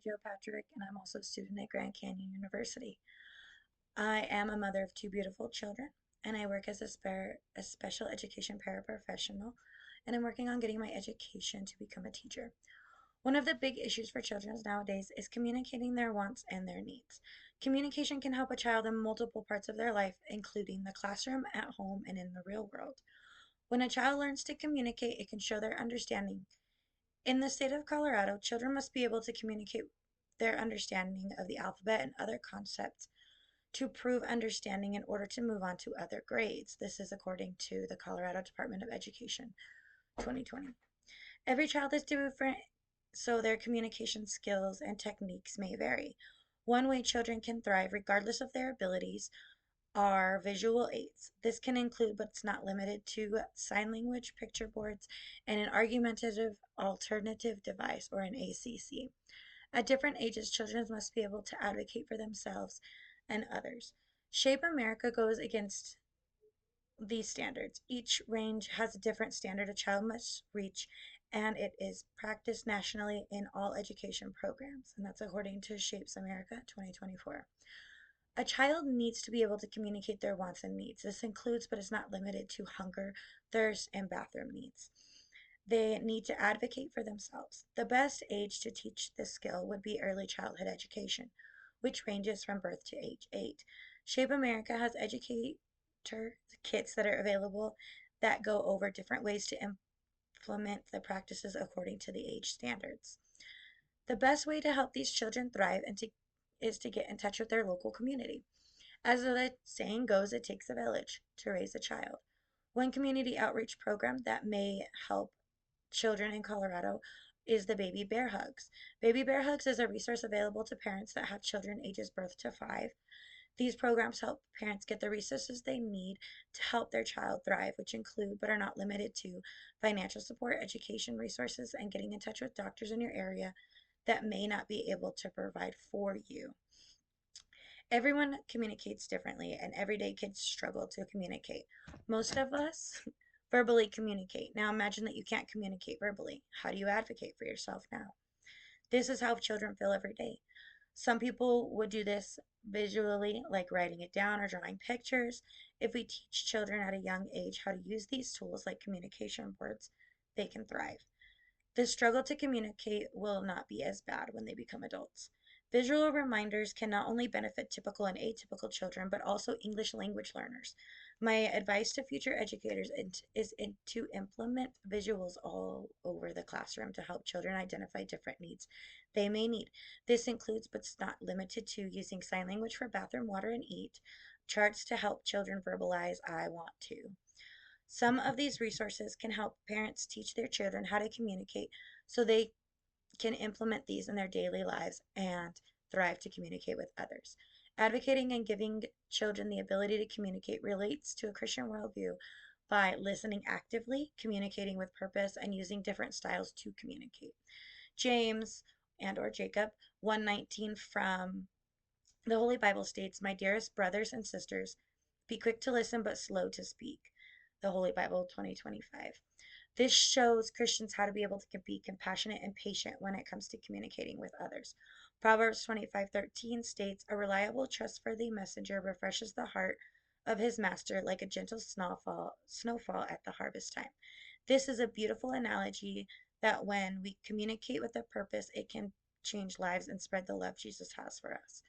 Joe Patrick, and I'm also a student at Grand Canyon University. I am a mother of two beautiful children, and I work as a special education paraprofessional, and I'm working on getting my education to become a teacher. One of the big issues for children nowadays is communicating their wants and their needs. Communication can help a child in multiple parts of their life, including the classroom, at home, and in the real world. When a child learns to communicate, it can show their understanding. In the state of Colorado, children must be able to communicate their understanding of the alphabet and other concepts to prove understanding in order to move on to other grades. This is according to the Colorado Department of Education 2020. Every child is different, so their communication skills and techniques may vary. One way children can thrive, regardless of their abilities, are visual aids. This can include, but it's not limited to, sign language, picture boards, and an argumentative alternative device, or an ACC. At different ages, children must be able to advocate for themselves and others. Shape America goes against these standards. Each range has a different standard a child must reach, and it is practiced nationally in all education programs. And that's according to Shapes America 2024. A child needs to be able to communicate their wants and needs. This includes, but is not limited to, hunger, thirst, and bathroom needs. They need to advocate for themselves. The best age to teach this skill would be early childhood education, which ranges from birth to age 8. Shape America has educator kits that are available that go over different ways to implement the practices according to the age standards. The best way to help these children thrive is to get in touch with their local community. As the saying goes, it takes a village to raise a child. One community outreach program that may help children in Colorado is the Baby Bear Hugs. Baby Bear Hugs is a resource available to parents that have children ages birth to 5. These programs help parents get the resources they need to help their child thrive, which include, but are not limited to, financial support, education resources, and getting in touch with doctors in your area that may not be able to provide for you. Everyone communicates differently, and everyday kids struggle to communicate. Most of us verbally communicate. Now imagine that you can't communicate verbally. How do you advocate for yourself now? This is how children feel every day. Some people would do this visually, like writing it down or drawing pictures. If we teach children at a young age how to use these tools like communication boards, they can thrive. The struggle to communicate will not be as bad when they become adults. Visual reminders can not only benefit typical and atypical children, but also English language learners. My advice to future educators is to implement visuals all over the classroom to help children identify different needs they may need. This includes, but is not limited to, using sign language for bathroom, water, and eat, charts to help children verbalize "I want to." Some of these resources can help parents teach their children how to communicate so they can implement these in their daily lives and thrive to communicate with others. Advocating and giving children the ability to communicate relates to a Christian worldview by listening actively, communicating with purpose, and using different styles to communicate. James and or Jacob 1:19 from the Holy Bible states, "My dearest brothers and sisters, be quick to listen but slow to speak." The Holy Bible 2025. This shows Christians how to be able to be compassionate and patient when it comes to communicating with others. Proverbs 25:13 states, "A reliable, trustworthy messenger refreshes the heart of his master like a gentle snowfall at the harvest time." This is a beautiful analogy that when we communicate with a purpose, it can change lives and spread the love Jesus has for us.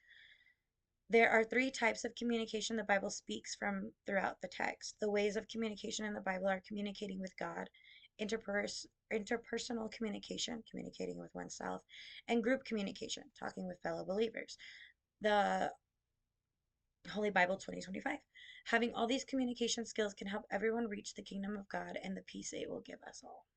There are three types of communication the Bible speaks from throughout the text. The ways of communication in the Bible are communicating with God, interpersonal communication, communicating with oneself, and group communication, talking with fellow believers. The Holy Bible 2025. Having all these communication skills can help everyone reach the kingdom of God and the peace it will give us all.